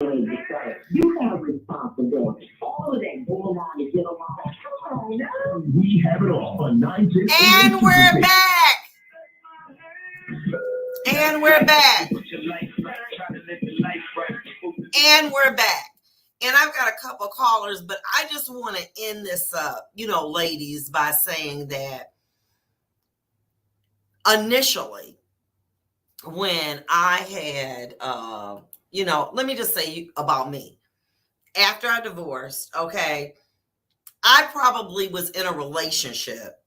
You have a responsibility. All of that go along and get along. Come on now. We have it all on 9 And we're back. And we're back. And we're back. And I've got a couple callers, but I just want to end this up, ladies, by saying that initially, when I had, let me just say about me. After I divorced, okay, I probably was in a relationship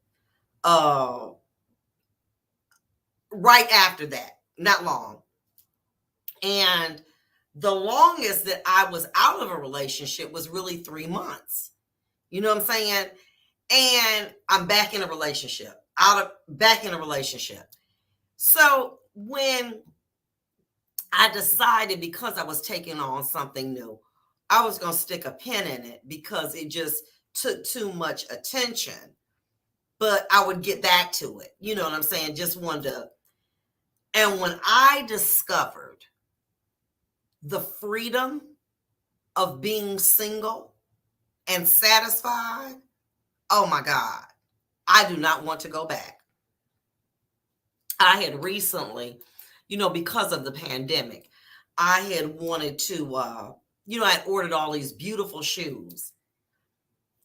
right after that, not long. And the longest that I was out of a relationship was really 3 months. You know what I'm saying? And I'm back in a relationship, back in a relationship. So when I decided, because I was taking on something new, I was going to stick a pin in it because it just took too much attention. But I would get back to it. You know what I'm saying? Just wanted to. And when I discovered the freedom of being single and satisfied, oh my God, I do not want to go back. I had recently, because of the pandemic, I had wanted to, I'd ordered all these beautiful shoes.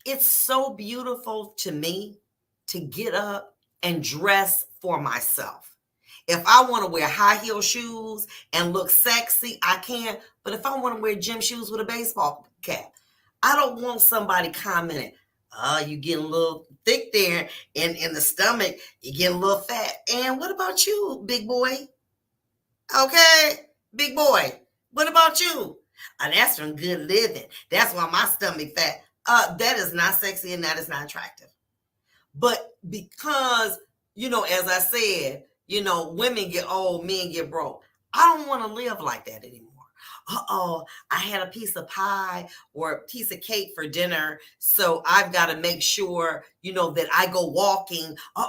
It's so beautiful to me to get up and dress for myself. If I want to wear high heel shoes and look sexy, I can. But if I want to wear gym shoes with a baseball cap, I don't want somebody commenting, oh, you getting a little thick there in the stomach. You getting a little fat. And what about you, big boy? Okay, big boy. What about you? That's from good living. That's why my stomach fat. That is not sexy and that is not attractive. But because, as I said, women get old, men get broke. I don't want to live like that anymore. I had a piece of pie or a piece of cake for dinner, so I've got to make sure, that I go walking. I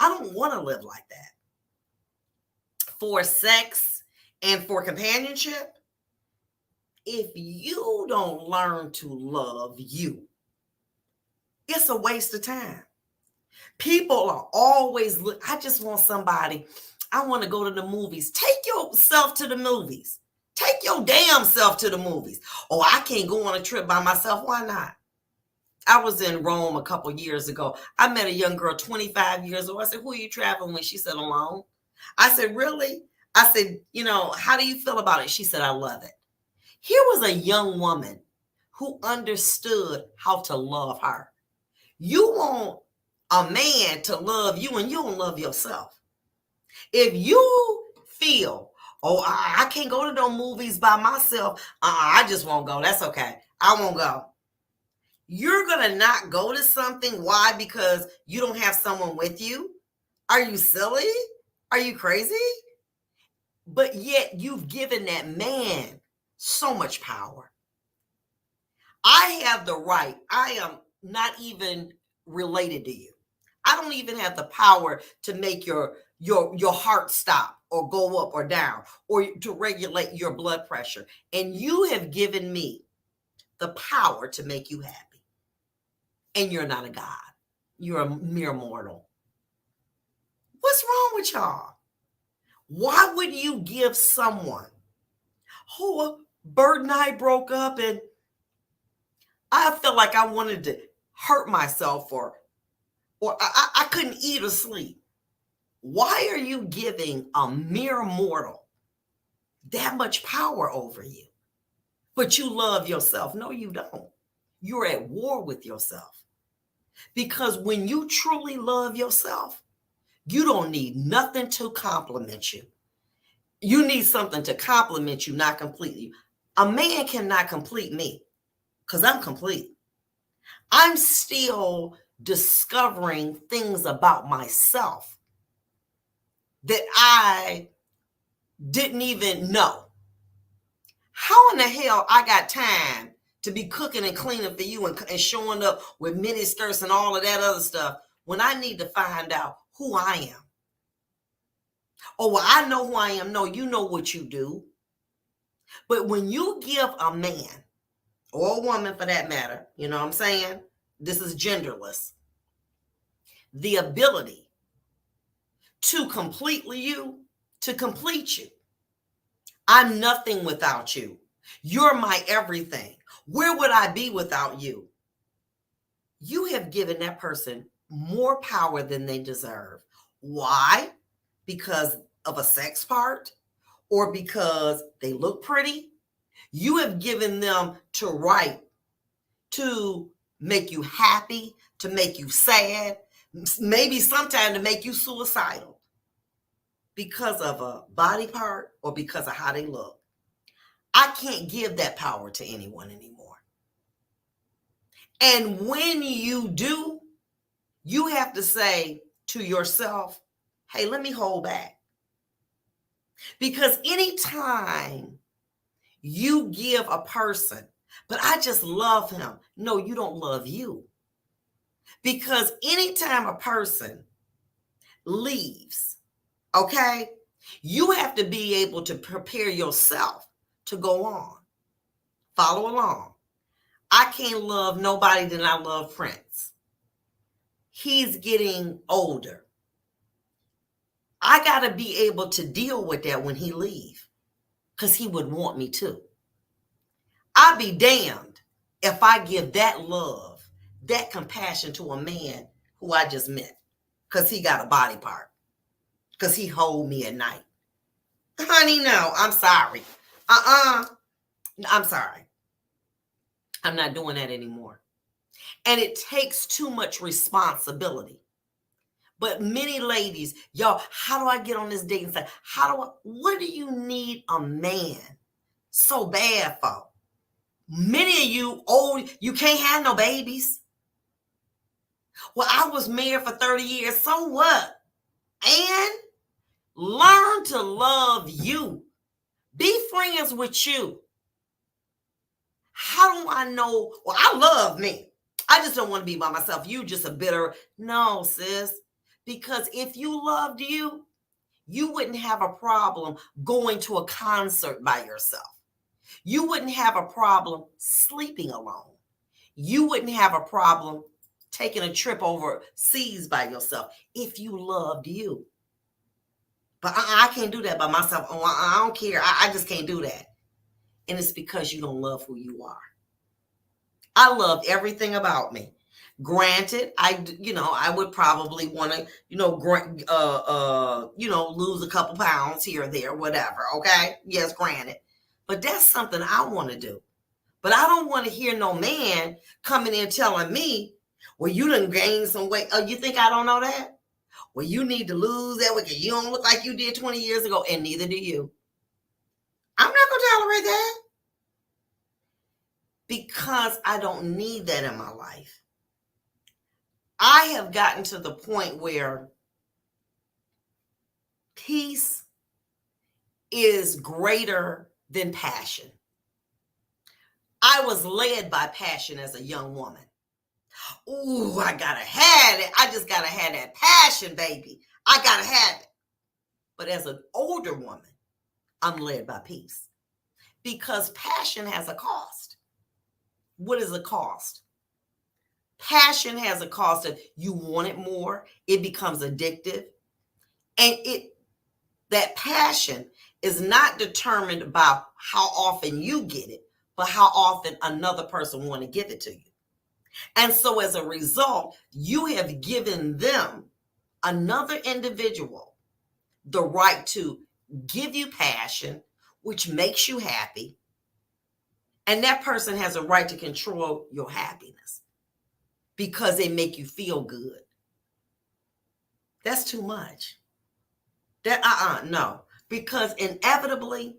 don't want to live like that. For sex and for companionship, if you don't learn to love you, it's a waste of time. People are always I just want somebody. I want to go to the movies. Take yourself to the movies. Take your damn self to the movies. Oh, I can't go on a trip by myself. Why not? I was in Rome a couple years ago. I met a young girl, 25 years old. I said, who are you traveling with? She said, alone. I said, really? I said, how do you feel about it? She said, I love it. Here was a young woman who understood how to love her. You want a man to love you and you don't love yourself. If you feel, I can't go to no movies by myself. I just won't go. That's okay. I won't go. You're going to not go to something. Why? Because you don't have someone with you? Are you silly? Are you crazy? But yet you've given that man so much power. I have the right. I am not even related to you. I don't even have the power to make your heart stop or go up or down or to regulate your blood pressure. And you have given me the power to make you happy. And you're not a God. You're a mere mortal. What's wrong with y'all? Why would you give someone who Bert and I broke up and I felt like I wanted to hurt myself or I couldn't eat or sleep? Why are you giving a mere mortal that much power over you? But you love yourself. No, you don't. You're at war with yourself. Because when you truly love yourself, you don't need nothing to compliment you. You need something to compliment you, not complete you. A man cannot complete me because I'm complete. I'm still discovering things about myself that I didn't even know. How in the hell I got time to be cooking and cleaning for you and showing up with mini skirts and all of that other stuff when I need to find out who I am? Oh, well, I know who I am. No, you know what you do. But when you give a man, or a woman for that matter, you know what I'm saying? This is genderless. The ability to complete you. I'm nothing without you. You're my everything. Where would I be without you? You have given that person more power than they deserve. Why? Because of a sex part or because they look pretty? You have given them to right to make you happy, to make you sad, maybe sometime to make you suicidal because of a body part or because of how they look. I can't give that power to anyone anymore. And when you do, you have to say to yourself, hey, let me hold back. Because anytime you give a person, but I just love him. No, you don't love you. Because anytime a person leaves, okay, you have to be able to prepare yourself to go on. Follow along. I can't love nobody than I love Prince. He's getting older. I got to be able to deal with that when he leaves because he would want me to. I'd be damned if I give that love, that compassion to a man who I just met because he got a body part, because he hold me at night. Honey, no, I'm sorry. I'm sorry. I'm not doing that anymore. And it takes too much responsibility. But many ladies, y'all, how do I get on this dating site? What do you need a man so bad for? Many of you old, you can't have no babies. Well, I was married for 30 years. So what? And learn to love you. Be friends with you. How do I know? Well, I love me. I just don't want to be by myself. You just a bitter. No, sis. Because if you loved you, you wouldn't have a problem going to a concert by yourself. You wouldn't have a problem sleeping alone. You wouldn't have a problem taking a trip overseas by yourself if you loved you. But I can't do that by myself. Oh, I don't care. I just can't do that. And it's because you don't love who you are. I love everything about me. Granted, I would probably want to, lose a couple pounds here or there, whatever. Okay. Yes, granted. But that's something I want to do. But I don't want to hear no man coming in telling me, well, you done gained some weight. Oh, you think I don't know that? Well, you need to lose that weight because you don't look like you did 20 years ago, and neither do you. I'm not going to tolerate that because I don't need that in my life. I have gotten to the point where peace is greater than passion. I was led by passion as a young woman. Ooh, I gotta have it. I just gotta have that passion, baby. I gotta have it. But as an older woman, I'm led by peace because passion has a cost. What is the cost? Passion has a cost of you want it more. It becomes addictive. And that passion is not determined by how often you get it, but how often another person want to give it to you. And so as a result, you have given them, another individual, the right to give you passion, which makes you happy. And that person has a right to control your happiness because they make you feel good. That's too much. No. Because inevitably,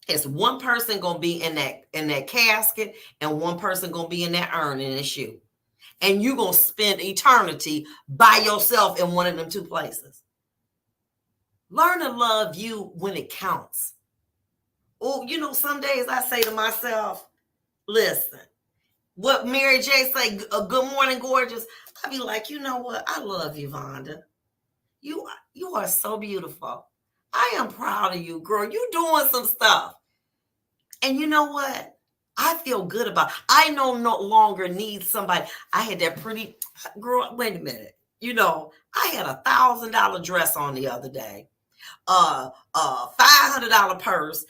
it's one person gonna be in that casket and one person gonna be in that urn in the shoe. And you're gonna spend eternity by yourself in one of them two places. Learn to love you when it counts. Oh, some days I say to myself, listen, what Mary J say, good morning, gorgeous. I be like, you know what? I love you, Vonda. You are so beautiful. I am proud of you, girl. You doing some stuff. And you know what? I feel good about it. I no longer need somebody. I had that pretty girl. Wait a minute. I had $1,000 dress on the other day, $500 purse,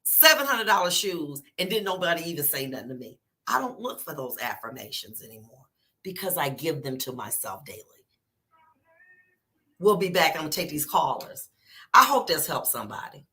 $700 shoes, and didn't nobody even say nothing to me. I don't look for those affirmations anymore because I give them to myself daily. We'll be back. I'm going to take these callers. I hope this helps somebody.